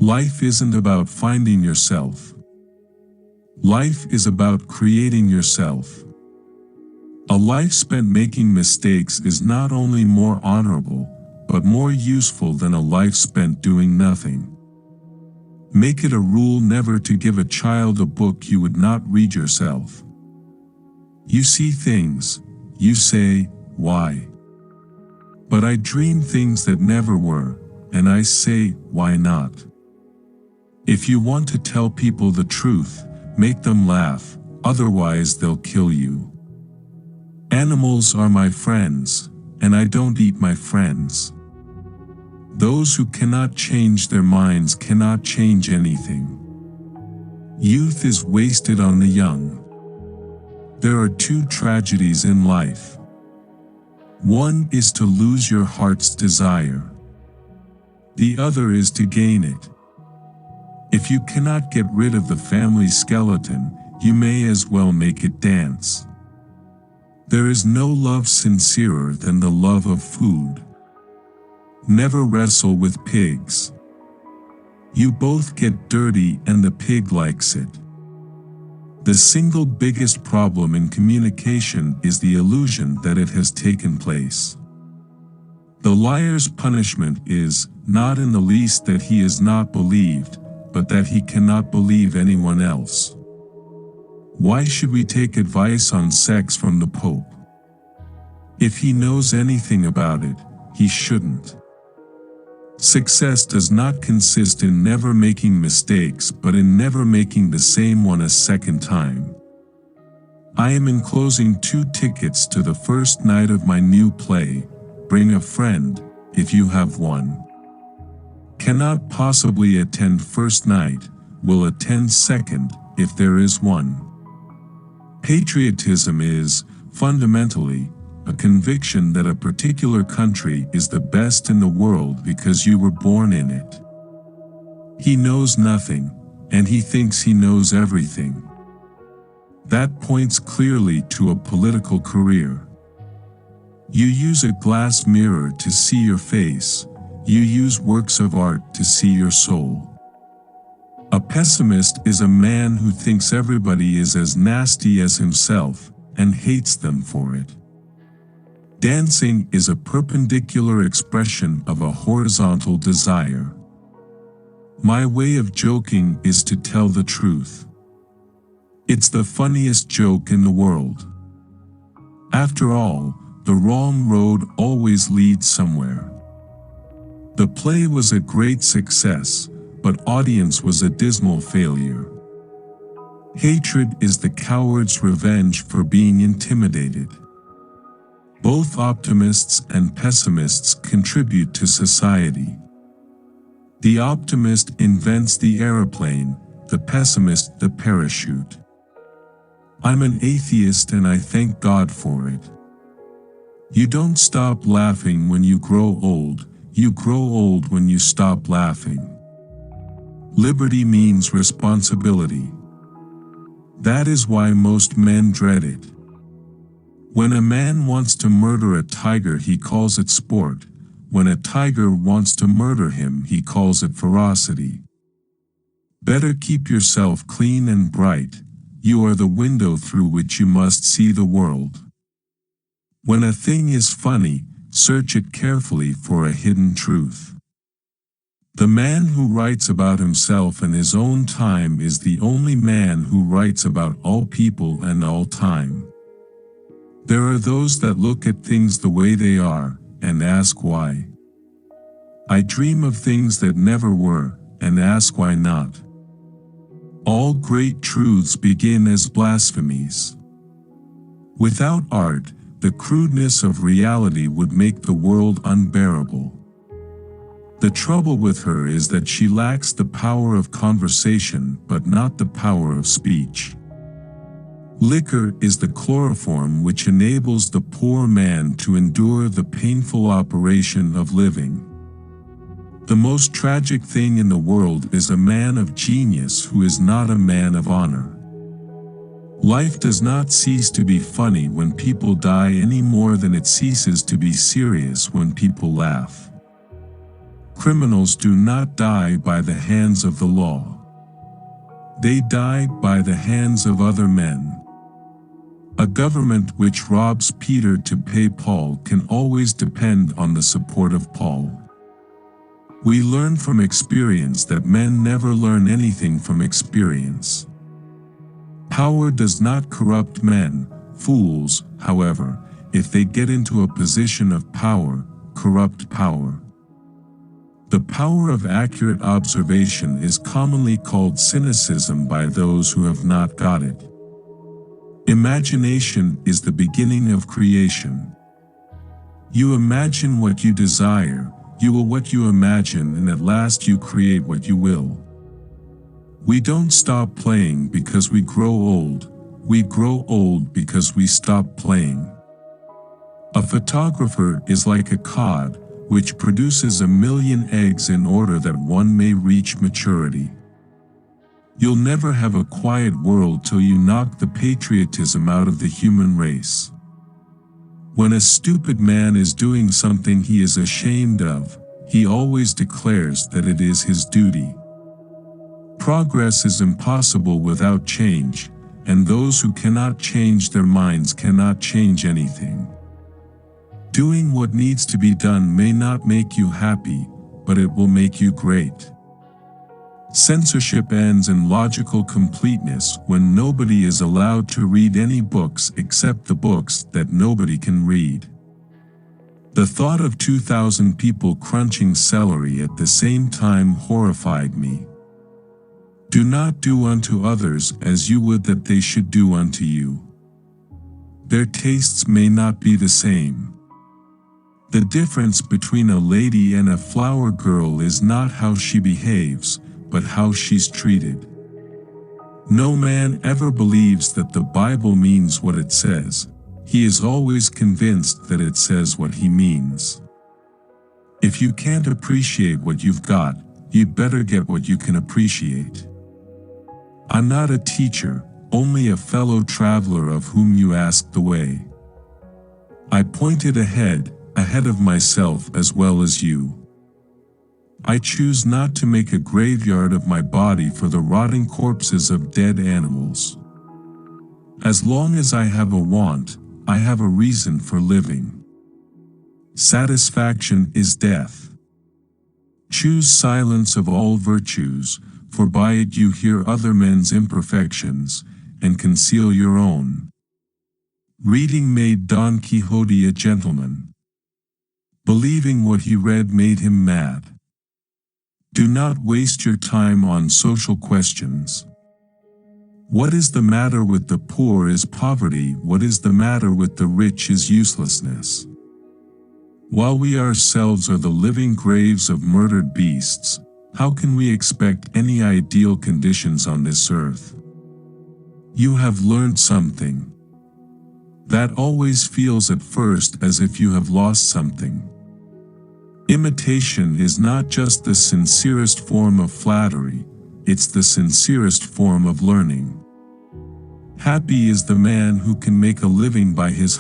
Life isn't about finding yourself. Life is about creating yourself. A life spent making mistakes is not only more honorable, but more useful than a life spent doing nothing. Make it a rule never to give a child a book you would not read yourself. You see things, you say, why? But I dream things that never were, and I say, why not? If you want to tell people the truth, make them laugh, otherwise they'll kill you. Animals are my friends, and I don't eat my friends. Those who cannot change their minds cannot change anything. Youth is wasted on the young. There are two tragedies in life. One is to lose your heart's desire. The other is to gain it. If you cannot get rid of the family skeleton, you may as well make it dance. There is no love sincerer than the love of food. Never wrestle with pigs. You both get dirty and the pig likes it. The single biggest problem in communication is the illusion that it has taken place. The liar's punishment is, not in the least that he is not believed, but that he cannot believe anyone else. Why should we take advice on sex from the Pope? If he knows anything about it, he shouldn't. Success does not consist in never making mistakes but in never making the same one a second time. I am enclosing 2 tickets to the first night of my new play. Bring a friend, if you have one. Cannot possibly attend first night, will attend second, if there is one. Patriotism is, fundamentally, a conviction that a particular country is the best in the world because you were born in it. He knows nothing, and he thinks he knows everything. That points clearly to a political career. You use a glass mirror to see your face, you use works of art to see your soul. A pessimist is a man who thinks everybody is as nasty as himself, and hates them for it. Dancing is a perpendicular expression of a horizontal desire. My way of joking is to tell the truth. It's the funniest joke in the world. After all, the wrong road always leads somewhere. The play was a great success, but audience was a dismal failure. Hatred is the coward's revenge for being intimidated. Both optimists and pessimists contribute to society. The optimist invents the aeroplane, the pessimist the parachute. I'm an atheist and I thank God for it. You don't stop laughing when you grow old, you grow old when you stop laughing. Liberty means responsibility. That is why most men dread it. When a man wants to murder a tiger, he calls it sport. When a tiger wants to murder him, he calls it ferocity. Better keep yourself clean and bright. You are the window through which you must see the world. When a thing is funny, search it carefully for a hidden truth. The man who writes about himself and his own time is the only man who writes about all people and all time. There are those that look at things the way they are, and ask why. I dream of things that never were, and ask why not. All great truths begin as blasphemies. Without art, the crudeness of reality would make the world unbearable. The trouble with her is that she lacks the power of conversation but not the power of speech. Liquor is the chloroform which enables the poor man to endure the painful operation of living. The most tragic thing in the world is a man of genius who is not a man of honor. Life does not cease to be funny when people die any more than it ceases to be serious when people laugh. Criminals do not die by the hands of the law. They die by the hands of other men. A government which robs Peter to pay Paul can always depend on the support of Paul. We learn from experience that men never learn anything from experience. Power does not corrupt men. Fools, however, if they get into a position of power, corrupt power. The power of accurate observation is commonly called cynicism by those who have not got it. Imagination is the beginning of creation. You imagine what you desire, you will what you imagine, and at last you create what you will. We don't stop playing because we grow old, we grow old because we stop playing. A photographer is like a cod, which produces 1,000,000 eggs in order that one may reach maturity. You'll never have a quiet world till you knock the patriotism out of the human race. When a stupid man is doing something he is ashamed of, he always declares that it is his duty. Progress is impossible without change, and those who cannot change their minds cannot change anything. Doing what needs to be done may not make you happy, but it will make you great. Censorship ends in logical completeness when nobody is allowed to read any books except the books that nobody can read. The thought of 2,000 people crunching celery at the same time horrified me. Do not do unto others as you would that they should do unto you. Their tastes may not be the same. The difference between a lady and a flower girl is not how she behaves, but how she's treated. No man ever believes that the Bible means what it says. He is always convinced that it says what he means. If you can't appreciate what you've got, you'd better get what you can appreciate. I'm not a teacher, only a fellow traveler of whom you asked the way. I pointed ahead of myself as well as you. I choose not to make a graveyard of my body for the rotting corpses of dead animals. As long as I have a want, I have a reason for living. Satisfaction is death. Choose silence of all virtues, for by it you hear other men's imperfections, and conceal your own. Reading made Don Quixote a gentleman. Believing what he read made him mad. Do not waste your time on social questions. What is the matter with the poor is poverty, what is the matter with the rich is uselessness. While we ourselves are the living graves of murdered beasts, how can we expect any ideal conditions on this earth? You have learned something. That always feels at first as if you have lost something. Imitation is not just the sincerest form of flattery, it's the sincerest form of learning. Happy is the man who can make a living by his